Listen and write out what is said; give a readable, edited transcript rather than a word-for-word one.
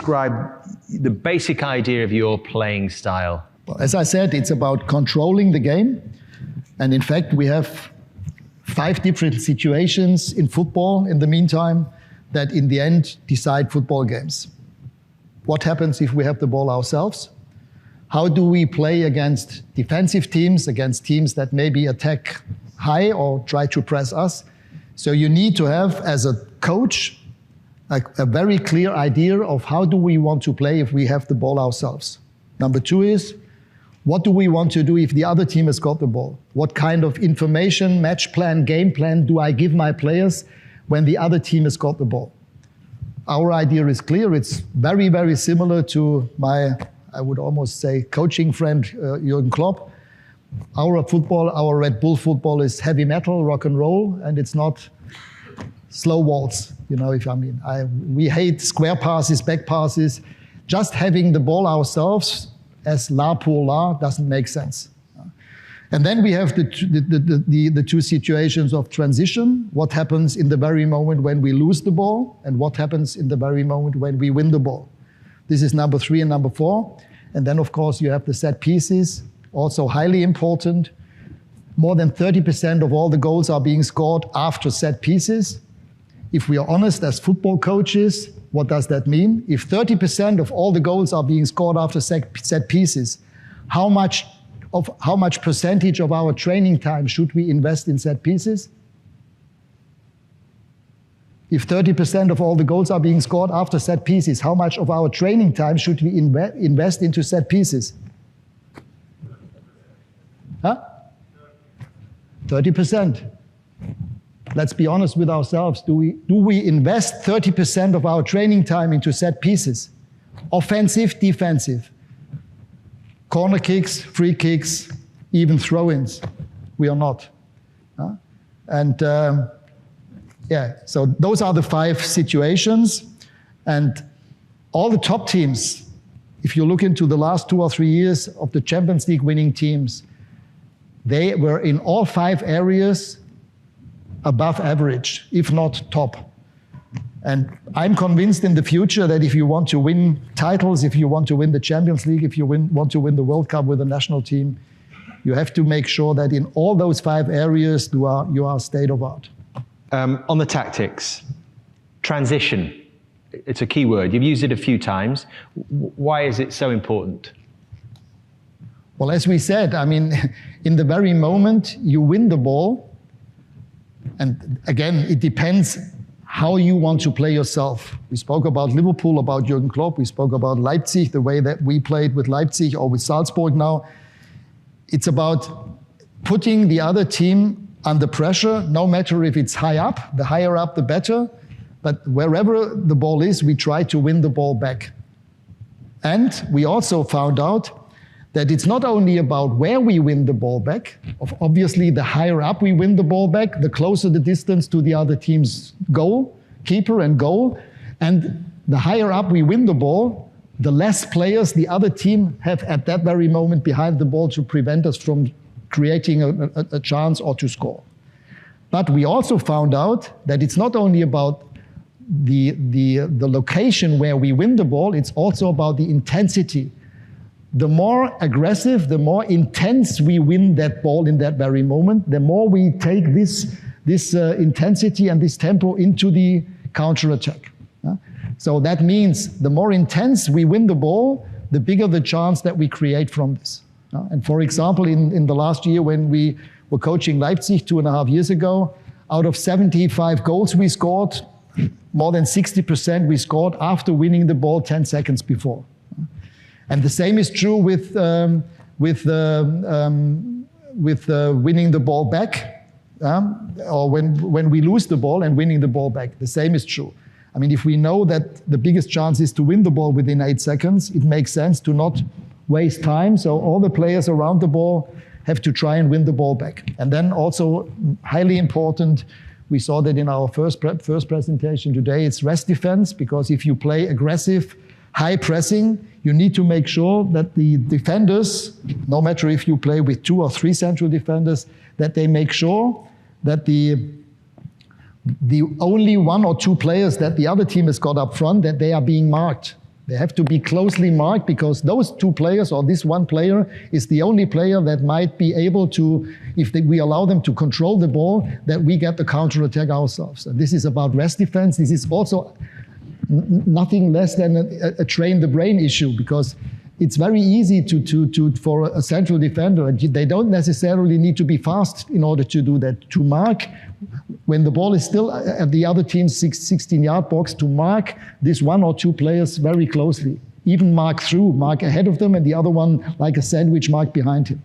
describe the basic idea of your playing style? Well, as I said, it's about controlling the game. And in fact, we have 5 different situations in football in the meantime that in the end decide football games. What happens if we have the ball ourselves? How do we play against defensive teams, against teams that maybe attack high or try to press us? So you need to have, as a coach, a very clear idea of how do we want to play if we have the ball ourselves. Number 2 is, what do we want to do if the other team has got the ball? What kind of information, match plan, game plan do I give my players when the other team has got the ball? Our idea is clear. It's very, very similar to my, I would almost say, coaching friend, Jürgen Klopp. Our football, our Red Bull football is heavy metal, rock and roll, and it's not slow waltz. You know, we hate square passes, back passes. Just having the ball ourselves as la pour la doesn't make sense. And then we have the 2 situations of transition. What happens in the very moment when we lose the ball, and what happens in the very moment when we win the ball. This is number 3 and number 4. And then, of course, you have the set pieces, also highly important. More than 30% of all the goals are being scored after set pieces. If we are honest as football coaches, what does that mean? If 30% of all the goals are being scored after set pieces, how much percentage of our training time should we invest in set pieces? If 30% of all the goals are being scored after set pieces, how much of our training time should we invest into set pieces? Huh? 30%. Let's be honest with ourselves. Do we invest 30% of our training time into set pieces? Offensive, defensive. Corner kicks, free kicks, even throw-ins. We are not. And so those are the 5 situations. And all the top teams, if you look into the last 2 or 3 years of the Champions League winning teams, they were in all 5 areas above average, if not top. And I'm convinced in the future that if you want to win titles, if you want to win the Champions League, if you want to win the World Cup with the national team, you have to make sure that in all those 5 areas you are state of art. On the tactics, transition, it's a key word. You've used it a few times. Why is it so important? Well, as we said, I mean, in the very moment you win the ball, and again, it depends how you want to play yourself. We spoke about Liverpool, about Jürgen Klopp. We spoke about Leipzig, the way that we played with Leipzig or with Salzburg now. It's about putting the other team under pressure, no matter if it's high up. The higher up, the better. But wherever the ball is, we try to win the ball back. And we also found out that it's not only about where we win the ball back. Obviously, the higher up we win the ball back, the closer the distance to the other team's goal, keeper and goal. And the higher up we win the ball, the less players the other team have at that very moment behind the ball to prevent us from creating a chance or to score. But we also found out that it's not only about the location where we win the ball, it's also about the intensity. The more aggressive, the more intense we win that ball in that very moment, the more we take this intensity and this tempo into the counter-attack. So that means the more intense we win the ball, the bigger the chance that we create from this. And for example, in the last year when we were coaching Leipzig 2.5 years ago, out of 75 goals we scored, more than 60% we scored after winning the ball 10 seconds before. And the same is true with winning the ball back, or when we lose the ball and winning the ball back. The same is true. I mean, if we know that the biggest chance is to win the ball within 8 seconds, it makes sense to not waste time. So all the players around the ball have to try and win the ball back. And then also, highly important, we saw that in our first presentation today, it's rest defense, because if you play aggressive, high pressing, you need to make sure that the defenders, no matter if you play with 2 or 3 central defenders, that they make sure that the only 1 or 2 players that the other team has got up front, that they are being marked. They have to be closely marked because those two players or this one player is the only player that might be able to, if we allow them to control the ball, that we get the counter-attack ourselves. And this is about rest defense. This is also nothing less than a train the brain issue, because it's very easy for a central defender, and they don't necessarily need to be fast in order to do that. To mark when the ball is still at the other team's 16-yard box, to mark this one or two players very closely. Even mark through, mark ahead of them, and the other one like a sandwich mark behind him.